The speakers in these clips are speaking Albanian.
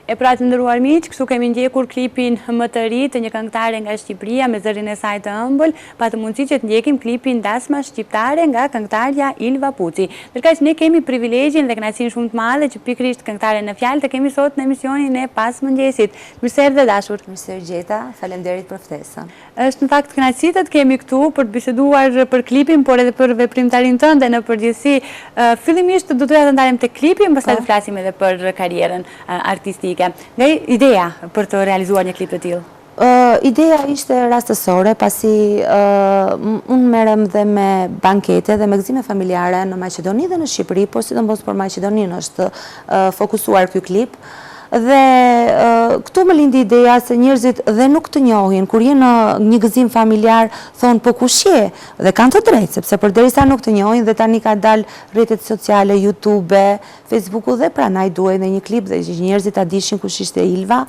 E pra të nderuar miq, kështu kemi ndjekur klipin më të ri të një këngëtare nga Shqipëria me zërin e saj të ëmbël, pa të mundësi që të ndjekim klipin Dasma shqiptare nga këngëtarja Ilva Puci. Ndërkaq ne kemi privilegjin dhe kënaqësinë shumë të madhe që pikërisht këngëtaren në fjalë të kemi sot në emisionin e Pasmëngjesit. Mirëserdhje dashur. Mirëserdhjeta, faleminderit për ftesën. Është në fakt kënaqësi të kemi këtu për të biseduar për klipin, por edhe për veprimtarin tënde në përgjithësi. Fillimisht do doja të ndalem te klipi, pastaj të flasim edhe për karrierën artistike. Nga ideja për të realizuar një klip të tillë? Ideja ishte rastësore, pasi unë merrem dhe me bankete dhe me gëzime familjare në Maqedoni dhe në Shqipëri, por sidomos për Maqedoninë është fokusuar ky klip. Dhe këtu më lindi ideja se njerëzit dhe nuk të njohin, kur je në një gëzim familjar, thonë po kush je? Dhe kanë të drejtë, sepse përderisa nuk të njohin dhe tani ka dalë rrjetet sociale, YouTube, Facebooku dhe pranaj duhej në një klip dhe njerëzit ta dishin kush ishte Ilva,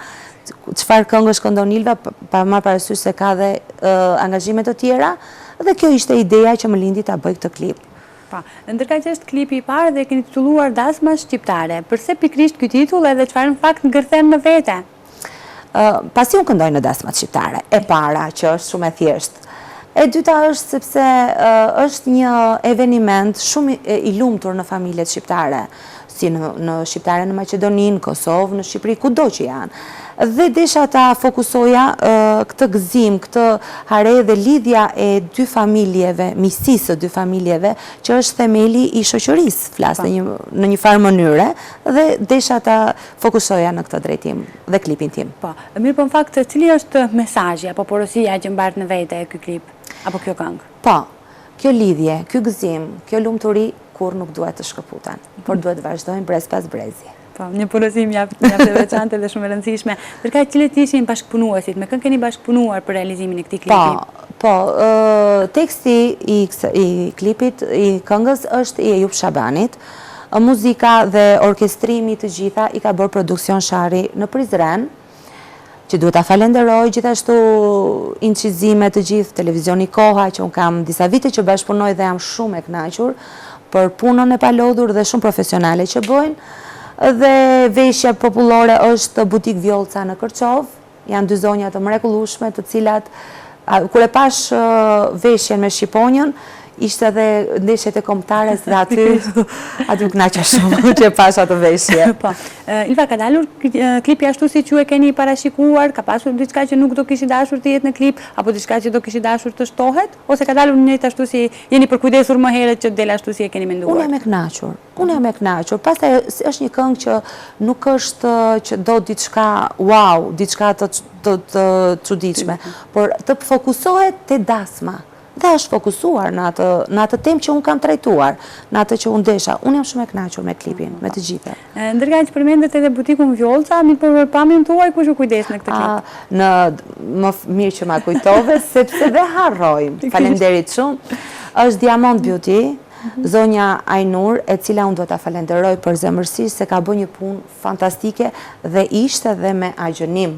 çfarë këngësh këndon Ilva, pa marrë parasysh se ka dhe angazhime të tjera, dhe kjo ishte ideja që më lindi ta bëj këtë klip. Ndërkaq që është klipi i parë dhe keni titulluar Dasma shqiptare. Përse pikrisht ky titull edhe çfarë në fakt ngërthen në vete? Pasi unë këndoj në Dasmat shqiptare, e para që është shumë e thjeshtë. E dyta është sepse është një eveniment shumë i lumtur në familjet shqiptare, si në shqiptare në Maqedoni, në Kosovë, në Shqipëri, kudo që janë. Dhe desha ta fokusoja këtë gëzim, këtë hare dhe lidhja e dy familjeve, miqësisë së dy familjeve, që është themeli i shoqërisë, flas në një farë mënyre, dhe desha ta fokusoja në këtë drejtim dhe klipin tim. Po, mirë, po në fakt, cili është mesazhi apo porosia që mbart në vete ky klip apo kjo këngë? Po, kjo lidhje, ky gëzim, kjo lumturi kur nuk duhet të shkëputen, por duhet të vazhdojmë brez pas brezi. Një porosi mjaft e veçantë dhe shumë e rëndësishme. Ndërkaq cilët ishin bashkëpunuesit, me kën keni bashkëpunuar për realizimin e këtij klipi? Po, teksti i klipit, i këngës është i Eyub Shabanit. Muzika dhe orkestrimi të gjitha i ka bërë produksion Shari në Prizren, që duhet ta falenderoj, gjithashtu incizime të gjithë televizioni Koha, që unë kam disa vite që bashkëpunoj dhe jam shumë e kënaqur për punën e palodhur dhe shumë profesionale që bëjnë. Dhe veshja popullore është butik Vjollca në Kërçov, janë dy zonja të mrekullueshme të cilat, kur e pash veshjen me shqiponjën, ishte edhe ndeshjet e kombëtares dhe aty u kënaqa shumë që e pash atë veshje. Po. Ilva, ka dalur klipi ashtu si që e keni parashikuar, ka pasur diçka që nuk do kishi dashur të jetë në klip, apo diçka që do kishi dashur të shtohet, ose ka dalur njëjtë ashtu si jeni përkujdesur më herët që del ashtu si e keni menduar? Unë jam e kënaqur. Pastaj është një këngë që nuk është që do diçka wow, diçka të çuditshme, por të fokusohet te Dasma. Dhe është fokusuar në atë temë që unë kam trajtuar, në atë që unë desha. Unë jam shumë e kënaqur me klipin, me të gjitha. Ndërkaq përmendet edhe butikun Vjollca, mirë për pamjen tuaj kush u kujdes në këtë klip? Më mirë që ma kujtove, sepse dhe harrojmë. Faleminderit shumë. Është Diamond Beauty, zonja Ainur, e cila unë do ta falenderoj për zemërsisht se ka bërë një punë fantastike dhe ishte dhe me agjënim.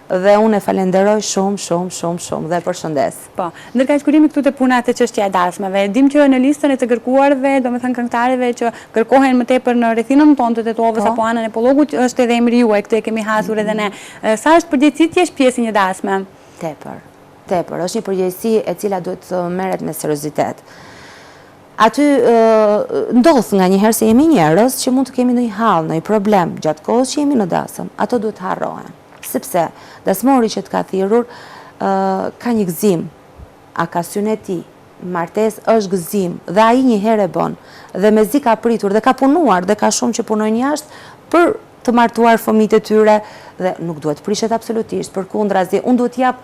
Dhe unë e falenderoj shumë dhe përshëndes. Po, ndërkaq kur jemi këtu te puna të çështja e dasmave, dim që në listën e të kërkuarve, domethënë këngëtarëve që kërkohen më tepër në rrethinën tonë të Tetovës apo anën e Pollogut, është edhe emri juaj, këtë e kemi hasur edhe ne. Sa është përgjegjësi ti jesh pjesë një dasme? Tepër, është një përgjegjësi e cila duhet të merret me seriozitet. Aty ndodh nga njëherë se jemi njerëz që mund të kemi ndonjë hall, ndonjë problem gjatë kohës që jemi në dasëm. Ato duhet të harrohen. Sepse dasmori që të ka thirrur ka një gëzim. A ka syne ti, martesë është gëzim dhe ai një herë e bën. Dhe mezi ka pritur dhe ka punuar dhe ka shumë që punojnë jashtë për të martuar fëmijët e tyre dhe nuk duhet prishet absolutisht. Përkundrazi, unë duhet jap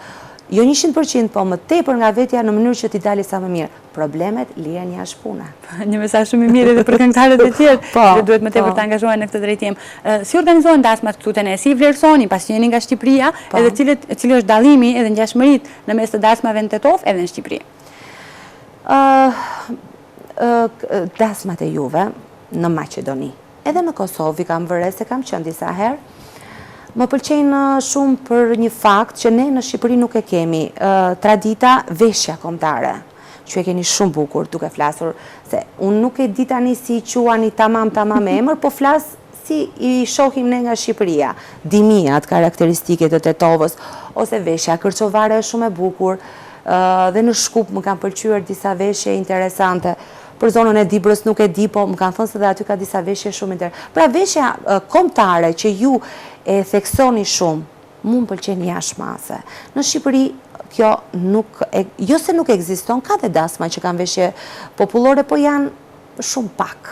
jo 100%, po më tepër nga vetja në mënyrë që t'i dali sa më mirë. Problemet lihen jashtë puna. Një mesazh shumë i mirë edhe për këngëtarët e tjerë, që duhet më tepër të angazhohen në këtë drejtim. Si organizohen dasmat këtu te ne? Si vlerësoni pasi jeni nga Shqipëria, edhe cili është dallimi edhe ngjashmëritë në mes të dasmave në Tetov edhe në Shqipëri? Dasmat e juve në Maqedoni, edhe në Kosovë kam vëre se kam qenë disa herë. Më pëlqejnë shumë për një fakt që ne në Shqipëri nuk e kemi, tradita veshja kombëtare, që e keni shumë bukur duke flasur, se unë nuk e di tani si quani tamam emër, po flas si i shohim ne nga Shqipëria, dimijat karakteristike të Tetovës, ose veshja kërçovare është shumë e bukur, dhe në Shkup më kanë pëlqyer disa veshje interesante. Për zonën e Dibrës nuk e di, po më kanë thënë se dhe aty ka disa veshje shumë interesante. Pra veshja kombëtare që ju e theksoni shumë, mu më pëlqen jashtëmase. Në Shqipëri kjo nuk, jo se nuk ekziston, ka dhe dasma që kanë veshje popullore, po janë shumë pak.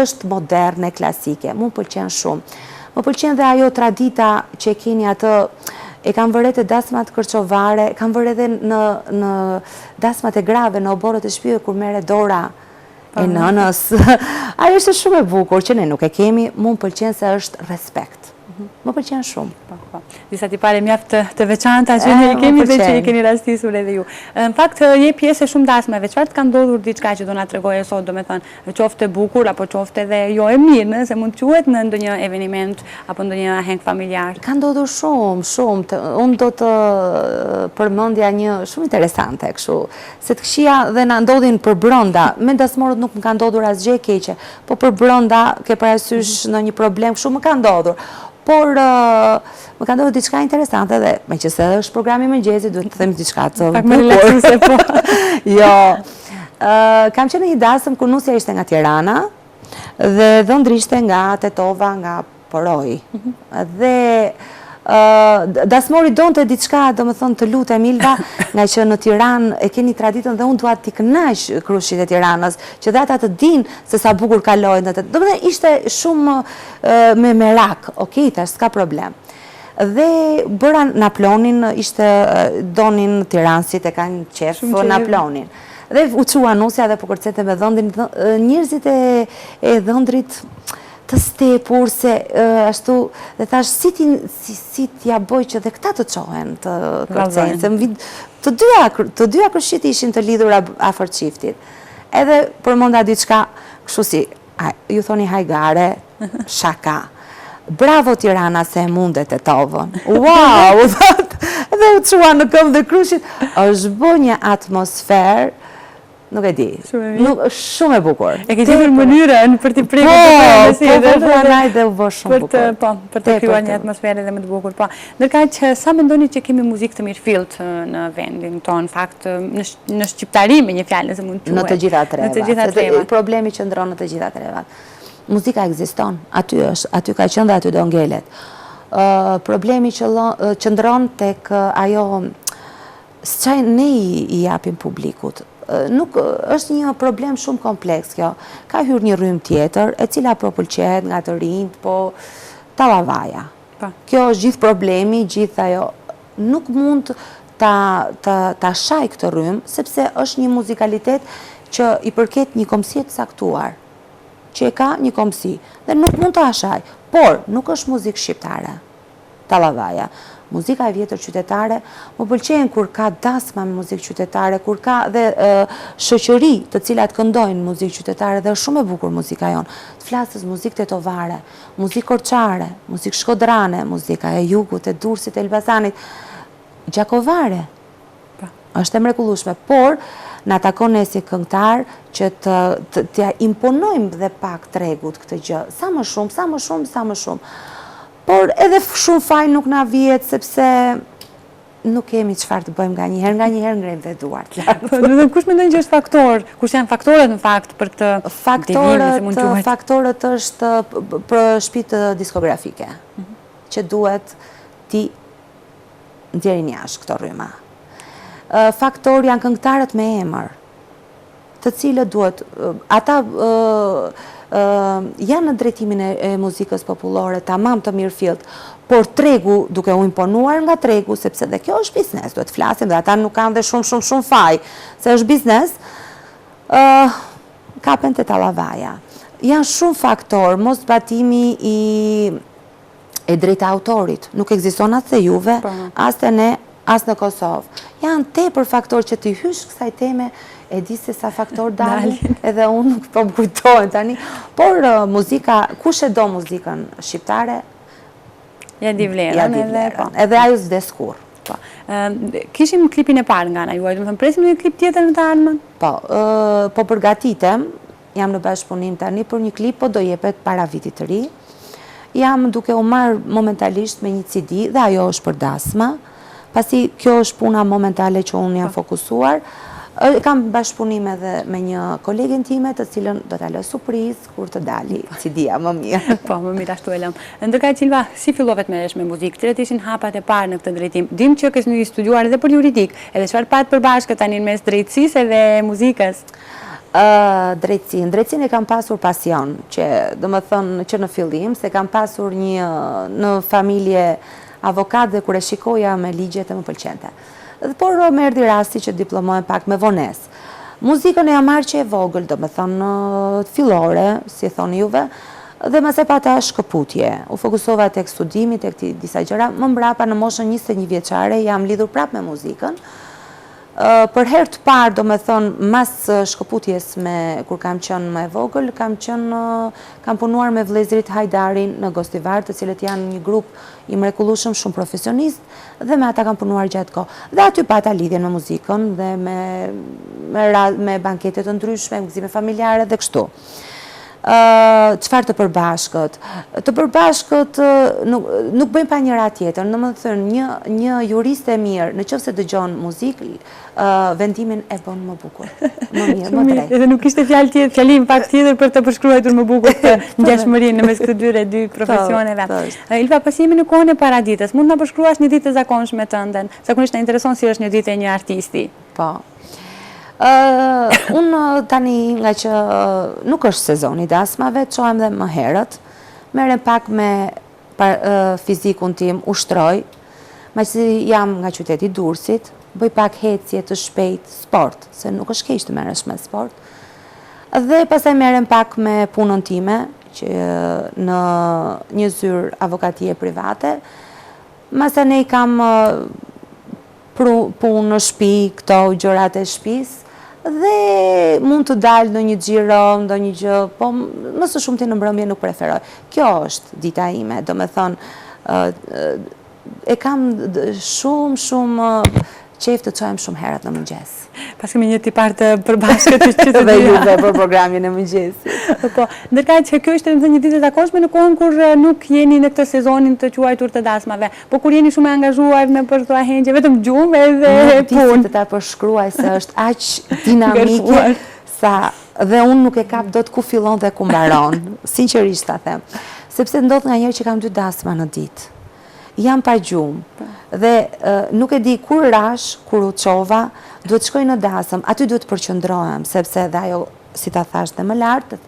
Është moderne, klasike, mu më pëlqen shumë. Më pëlqen dhe ajo tradita që keni atë, e kam vërret e dasmat kërçovare, kam vërret edhe në dasmat e grave, në oborët e shtëpive, kur merre dora e nënës. Ajo është shumë e bukur, që ne nuk e kemi, mu më pëlqen se është respekt. Më pëlqen shumë. Disa tipare mjaft të veçanta që ne i kemi dhe që i keni rastisur edhe ju. Në fakt, je pjesë e shumë dasmave. Çfarë të ka ndodhur diçka që do na tregoje sot, do me thënë, qofte bukur, apo qofte edhe jo e mirë, nëse mund të quhet në ndonjë eveniment, apo ndonjë ahenk familjar? Ka ndodhur shumë. Unë do të përmendja një shumë interesante, kështu, se të këshia dhe na ndodhin për brenda. Me dasmorët nuk më ka ndodhur asgjë e keqe, po për brenda ke parasysh në një problem, kështu më ka ndodhur. Por më ka ndodhur diçka interesante dhe meqense është programi i mëngjesit, duhet të them diçka të bukur. Jo. Kam qenë në një dasëm ku nusja ishte nga Tirana dhe dhëndri ishte nga Tetova, nga Poroj. Dhe dasmori donte diçka, domethënë të lutem Ilva, nga që në Tiranë e keni traditën dhe unë dua t'i kënaq Krushit e Tiranës, që dhe ata të dinë se sa bukur kalojnë. Domethënë ishte shumë me merak, okay, tash s'ka problem. Dhe bëra naplonin, donin tiranësit e kanë qef naplonin. Dhe u qua nusja dhe po kërcete me dhëndin, njerëzit e dhëndrit të stepur, se ashtu, dhe thash, si t'ja boj që dhe këta të qohen të kërcejnë, se të dyja Krushit ishin të lidhur afër çiftit. Edhe përmenda diçka, kështu si, ju thoni hajgare, shaka. Bravo Tirana se e mundet e Tetovën. Wow! Dhe u qua në këmbë dhe Krushit, është bë një atmosferë, nuk e di, shumë e bukur. E ke gjetur mënyrën për t'i prekur të pranaj dhe u bë shumë bukur. Për të krijuar një atmosferë dhe më të bukur. Ndërkaq që sa mendoni që kemi muzikë të mirëfillt në vendin tonë, fakt në shqiptari me një fjalë se mund të quhet. Në të gjitha trevat. Problemi qëndron në të gjitha trevat. Muzika ekziston, aty ka qenë dhe aty do ngelet. Problemi qëndron tek ajo s'çaj ne i japim publikut. Nuk është një problem shumë kompleks kjo. Ka hyrë një rrymë tjetër, e cila pëlqehet nga të rinjt, po tallavaja. Kjo është gjithë problemi, gjithë ajo. Nuk mund ta shaj këtë rrymë, sepse është një muzikalitet që i përket një komësie të saktuar, që e ka një komësi, dhe nuk mund ta shaj, por nuk është muzikë shqiptare. Tallavaja. Muzika e vjetër qytetare, më pëlqen kur ka dasma me muzikë qytetare, kur ka dhe shoqëri të cilat këndojnë muzikë qytetare, dhe është shumë e bukur muzika jonë. Të flasës muzikë tetovare, muzikë korçare, muzikë shkodrane, muzika e Jugut, e Durrësit, e Elbasanit, gjakovare. Është e mrekullueshme, por na takon ne si këngëtar që t'ja imponojmë dhe pak tregut këtë gjë, sa më shumë. Por edhe shumë faj nuk na vihet, sepse nuk kemi çfarë të bëjmë nga njëherë ngrejmë dhe duart. Kush mendon që është faktor? Kush janë faktorët në fakt për këtë Faktorët është për shtëpitë diskografike, që duhet ti nxjerrin jashtë këto rryma. Faktor janë këngëtarët me emër, të cilët duhet, ata janë në drejtimin e muzikës popullore, tamam të mirëfillt, por tregu duke u imponuar nga tregu, sepse dhe kjo është biznes, duhet flasim, dhe ata nuk kanë dhe shumë faj, se është biznes, kapen të tallavaja. Janë shumë faktor, mos zbatimi e drejta autorit, nuk ekziston as te Juve, as te ne, as në Kosovë. Janë tepër faktor që ti hysh kësaj teme, e di se sa faktor dalin, edhe unë nuk po më kujtojnë tani, por muzika, kush e do muzikën shqiptare, ja di vlerën, edhe ajo s'vdes kurrë. Kishim klipin e parë nga ana juaj, do të thënë presim një klip tjetër në të ardhmen? Po përgatitem, jam në bashkëpunim tani për një klip, po do jepet para vitit të ri. jam duke u marrë momentalisht me një CD dhe ajo është për dasma, pasi kjo është puna momentale që unë jam fokusuar. Kam bashkëpunim edhe me një kolegin time të cilën do t'a lë surprizë kur të dali CD-ja më mirë. Po, më mirë ashtu e lëm. Ndërkaq Ilva, si fillove të merresh me muzikë? Cilat ishin hapat e parë në këtë drejtim? Dim që ke studiuar edhe për juridik, edhe çfarë pat përbashkët tani mes drejtësisë edhe muzikës? Drejtësinë e kam pasur pasion, që domethënë që në fillim se kam pasur në familje avokat dhe kur e shikoja me ligjet e më pëlqente. Por më erdhi rasti që diplomohem pak me vonesë. Muzikën e jam marrë që e vogël, domethënë fillore, si thoni juve, dhe më se pata shkëputje. U fokusova tek studimi, tek disa gjëra. Më mbrapa në moshën 21 vjeçare jam lidhur prapë me muzikën. Për herë të parë, do me thonë, mas shkëputjes kur kam qënë më e vogël, kam punuar me vëllezërit Hajdarin në Gostivar, të cilët janë një grup i mrekullueshëm, shumë profesionist, dhe me ata kam punuar gjatë kohë. Dhe aty pata lidhjen me muzikën dhe me banketet të ndryshme, me gëzime familjare dhe kështu. Çfarë të përbashkët? Të përbashkët nuk bëjmë pa njëra tjetër. Në më thënë, një juriste e mirë, në qoftë se dëgjon muzikë, vendimin e bën më bukur. Më mirë, më drejt. Edhe nuk ishte fjalim pak tjetër për të përshkruar më bukur të ngjashmërinë në mes këtyre dy profesioneve. Ilva, pas jemi në kohën e paraditës, mund na përshkruash një ditë të zakonshme tënde? Zakonisht na intereson si është një ditë e një artisti. Po. Unë tani nga që nuk është sezoni dasmave, çohem dhe më herët, merrem pak me fizikun tim, ushtroj, maqë jam nga qyteti Durrësit, bëj pak hecje të shpejt, sport, se nuk është keq të merresh me sport, dhe pastaj merrem pak me punën time, që në një zyrë avokatie private, masanej kam punë në shtëpi, këto gjërat e shtëpisë, dhe mund të dalë në një xhiro, në një gjë, po më së shumti në mbrëmje nuk preferoj. Kjo është dita ime, do me thonë, e kam shumë qejf të çohem shumë herët në mëngjes. Pas kemi një tipar të përbashkët që të dhe juve për programin e mëngjesit. Po, ndërkaq që kjo është një ditë e zakonshme në kohën kur nuk jeni në këtë sezonin të quajtur të dasmave, po kur jeni shumë e angazhuar në për këto ahengje, vetëm gjumë edhe punë. Nuk të ta përshkruaj se është aq dinamike sa dhe unë nuk e kap dot ku fillon dhe ku mbaron, sinqerisht ta them. Sepse ndodh nganjëherë që kam 2 dasma në ditë. Jam pa gjumë dhe nuk e di kur rash, kur u çova, duhet shkoj në dasëm, aty duhet përqendrohem, sepse dhe ajo, si ta thash dhe më lartë,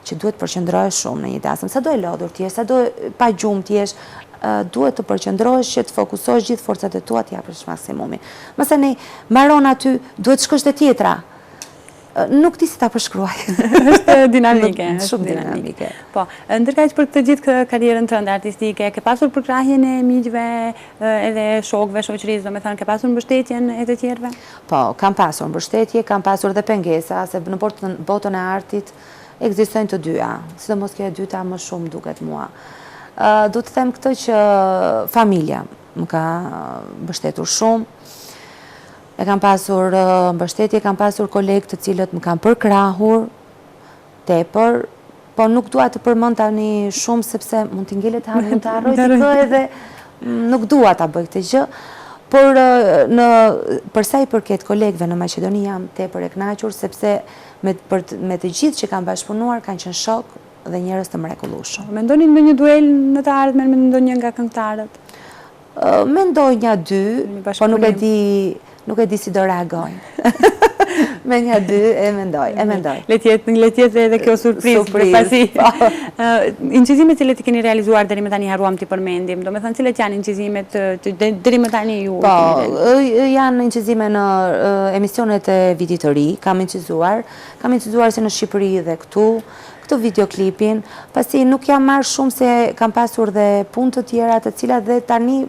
që duhet përqendrohesh shumë në një dasëm. Sa do e lodhur t'jesh, sa do pa gjumë t'jesh, duhet të përqendrohesh që të fokusohesh gjithë forcat e tua të japësh maksimumin. Masanej, mbaron aty, duhet shkosh te tjetra. Nuk di si ta përshkruaj. Është dinamike. Shumë dinamike. Po, ndërkaq për këtë gjithë karrierën tënde artistike, ke pasur përkrahjen e miqve edhe shokëve, shoqërisë, domethënë ke pasur mbështetjen e të tjerëve? Po, kam pasur mbështetje, kam pasur dhe pengesa, se në botën e artit ekzistojnë të dyja, sidomos kjo e dyta më shumë duket mua. Du të them këtë që familja më ka mbështetur shumë. E kam pasur mbështetje, kam pasur kolegë të cilët më kanë përkrahur tepër, po nuk dua të përmend tani shumë sepse mund t'i ngelet ha, mund të harroj të bëj edhe nuk dua ta bëj këtë gjë, por për sa i përket kolegëve në Maqedoni jam tepër e kënaqur sepse me të gjithë që kanë bashkëpunuar kanë qenë shok dhe njerëz të mrekullueshëm. Mendoni në një duel në të ardhmen me ndonjë nga këngëtarët? Mendoj një 2, po nuk e di si do reagoj. Me një 2 e mendoj. Le tjetë edhe kjo surprizë për pasi. Incizimet cilet i keni realizuar deri më tani harruam t'i përmendim. Do me thënë cilet janë incizimet deri më tani ju? Po, janë incizime në emisionet e Vitit të Ri, kam incizuar se në Shqipëri dhe këtë videoklipin, pasi nuk jam marrë shumë se kam pasur dhe punë të tjera të cilat dhe tani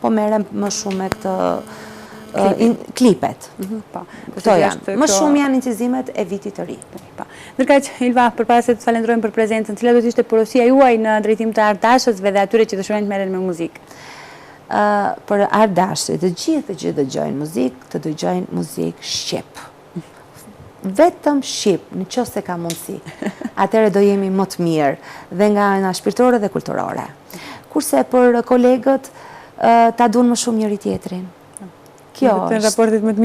po merrem më shumë me këtë klipet. Këto janë. Më shumë janë incizimet e Vitit të Ri. Ndërkaq, Ilva, përpara se të falenderojmë për prezencën, cila do të ishte porosia juaj në drejtim të ardashësve dhe atyre që dëshirojnë të merren me muzikë? Për ardashët, të gjithë që dëgjojnë muzikë, të dëgjojnë muzikë shqip. vetëm shqip, në qoftë se ka mundësi, atëherë do jemi më të mirë dhe nga ana shpirtërore dhe kulturore. Kurse për kolegët ta duan më shumë njëri tjetrin. Kjo është raportet më të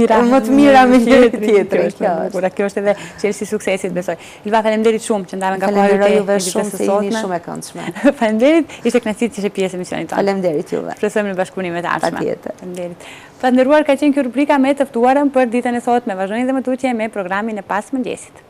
mira me njëri tjetrin. Kjo është edhe çelësi i suksesit, besoj. Ilva, faleminderit shumë që ndavën nga Falenderoj juve shumë se jeni shumë e këndshme. Faleminderit, ishte kënaqësi të ishe pjesë e emisionit tonë. Faleminderit juve. Shpresojmë në bashkëpunim të ardhshme. Patjetër. Faleminderit. Të nderuar, ka qenë kjo rubrika me të ftuarën për ditën e sotme. Vazhdoni dhe më tutje me programin e pas mëngjesit.